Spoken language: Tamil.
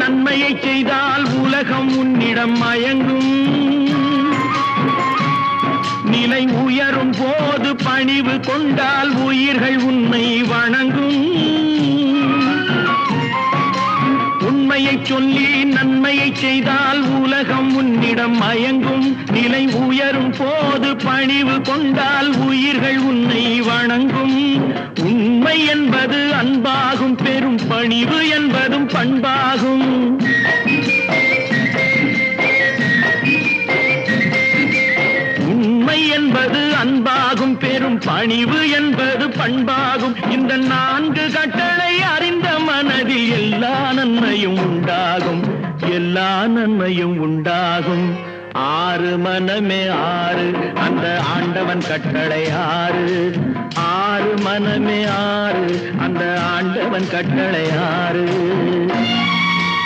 நன்மையை செய்தால் உலகம் உன்னிடம் மயங்கும். நிலை உயரும் போது பணிவு கொண்டால் உயிர்கள் உன்னை வணங்கும். உண்மையை சொல்லி நன்மையை செய்தால் உலகம் உன்னிடம் மயங்கும். நிலை உயரும் போது பணிவு கொண்டால் உயிர்கள் உன்னை வணங்கும். உண்மை என்பது அன்பாகும், பெரும் பணிவு என்பதும் பண்பாகும். உண்மை என்பது அன்பாகும், பெரும் பணிவு என்பது பண்பாகும். இந்த 4 கட்டளை அறிந்த மனதில் எல்லா நன்மையும் உண்டாகும், எல்லா நன்மையும் உண்டாகும். 6 மனமே 6 அந்த ஆண்டவன் கட்டளை 6. 6 மனமே 6 அந்த ஆண்டவன் கட்டளை 6.